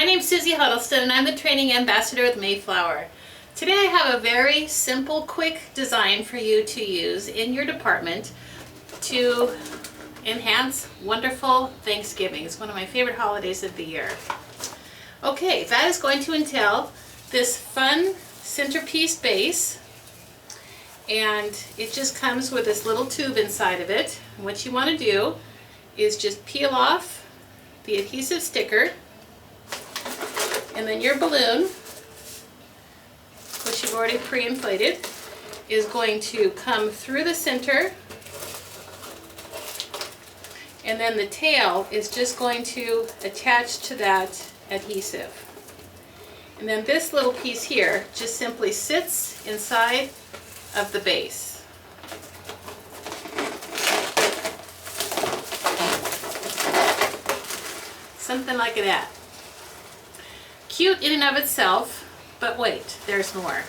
My name's Susie Huddleston and I'm the Training Ambassador with Mayflower. Today I have a very simple, quick design for you to use in your department to enhance wonderful Thanksgiving. It's one of my favorite holidays of the year. Okay, that is going to entail this fun centerpiece base, and it just comes with this little tube inside of it. And what you want to do is just peel off the adhesive sticker, and then your balloon, which you've already pre-inflated, is going to come through the center, and then the tail is just going to attach to that adhesive. And then this little piece here just simply sits inside of the base. Something like that. Cute in and of itself, but wait, there's more.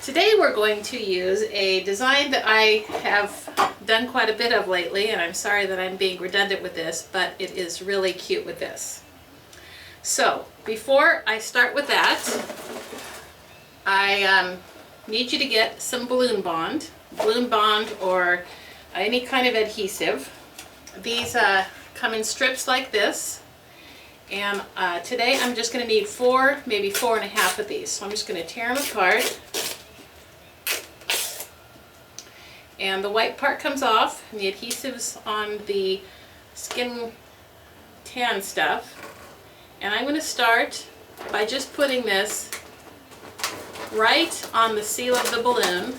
Today we're going to use a design that I have done quite a bit of lately, and I'm sorry that I'm being redundant with this, but it is really cute with this. So before I start with that, I need you to get some balloon bond or any kind of adhesive. These come in strips like this. And today I'm just going to need 4, maybe 4.5 of these. So I'm just going to tear them apart. And the white part comes off, and the adhesive's on the skin tan stuff. And I'm going to start by just putting this right on the seal of the balloon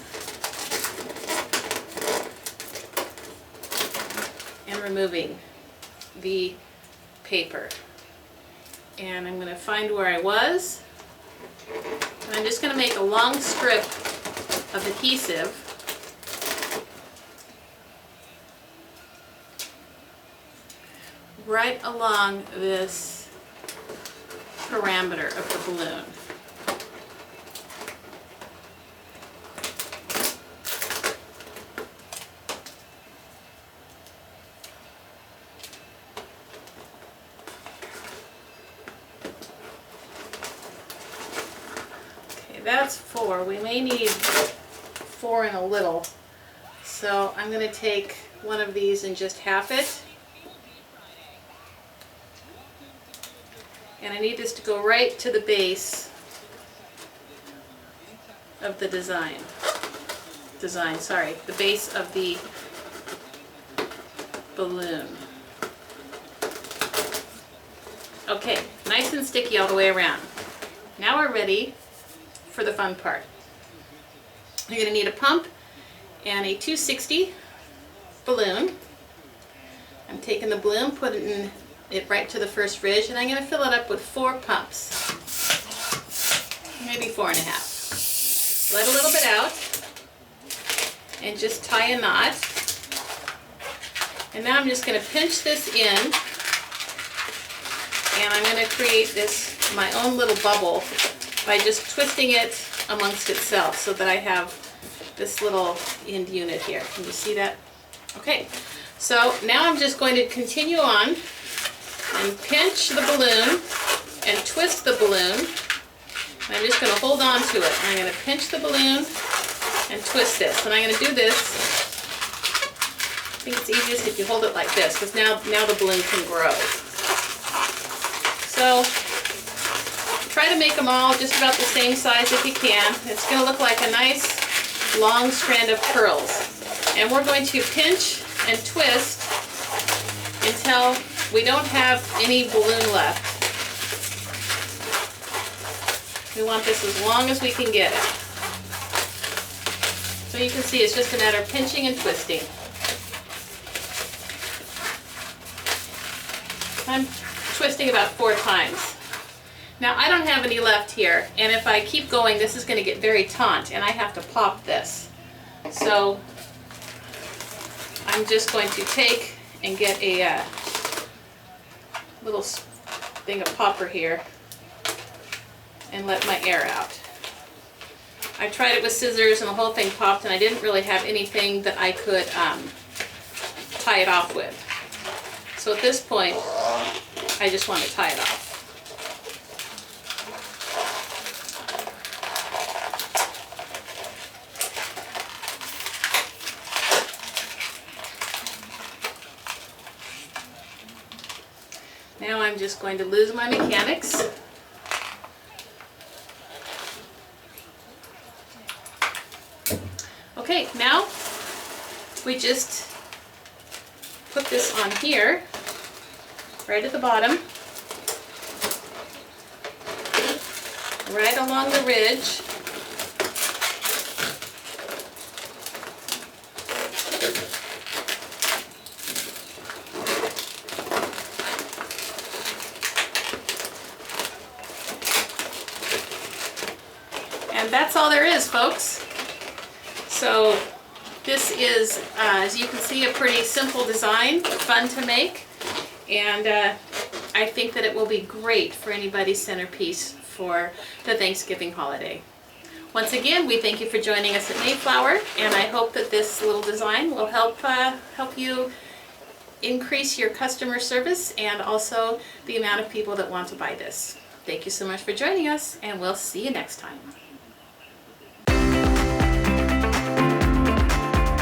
and removing the paper. And I'm going to find where I was, and I'm just going to make a long strip of adhesive right along this parameter of the balloon. That's 4. We may need 4 and a little. So I'm going to take one of these and just half it. And I need this to go right to the base of the the base of the balloon. Okay, nice and sticky all the way around. Now we're ready for the fun part. You're going to need a pump and a 260 balloon. I'm taking the balloon, putting it right to the first ridge, and I'm going to fill it up with 4 pumps, maybe 4.5. Let a little bit out and just tie a knot. And now I'm just going to pinch this in, and I'm going to create my own little bubble by just twisting it amongst itself so that I have this little end unit here. Can you see that? Okay, so now I'm just going to continue on and pinch the balloon and twist the balloon. And I'm just going to hold on to it. I'm going to pinch the balloon and twist this. And I'm going to do this, I think it's easiest if you hold it like this, because now the balloon can grow. So try to make them all just about the same size if you can. It's going to look like a nice long strand of curls. And we're going to pinch and twist until we don't have any balloon left. We want this as long as we can get it. So you can see it's just a matter of pinching and twisting. I'm twisting about 4 times. Now I don't have any left here, and if I keep going this is going to get very taut and I have to pop this. So I'm just going to take and get a little thing of popper here and let my air out. I tried it with scissors and the whole thing popped, and I didn't really have anything that I could tie it off with. So at this point, I just want to tie it off. Now I'm just going to lose my mechanics. Okay, now we just put this on here, right at the bottom, right along the ridge. And that's all there is, folks. So this is, as you can see, a pretty simple design, fun to make, and I think that it will be great for anybody's centerpiece for the Thanksgiving holiday. Once again, we thank you for joining us at Mayflower, and I hope that this little design will help you increase your customer service and also the amount of people that want to buy this. Thank you so much for joining us, and we'll see you next time.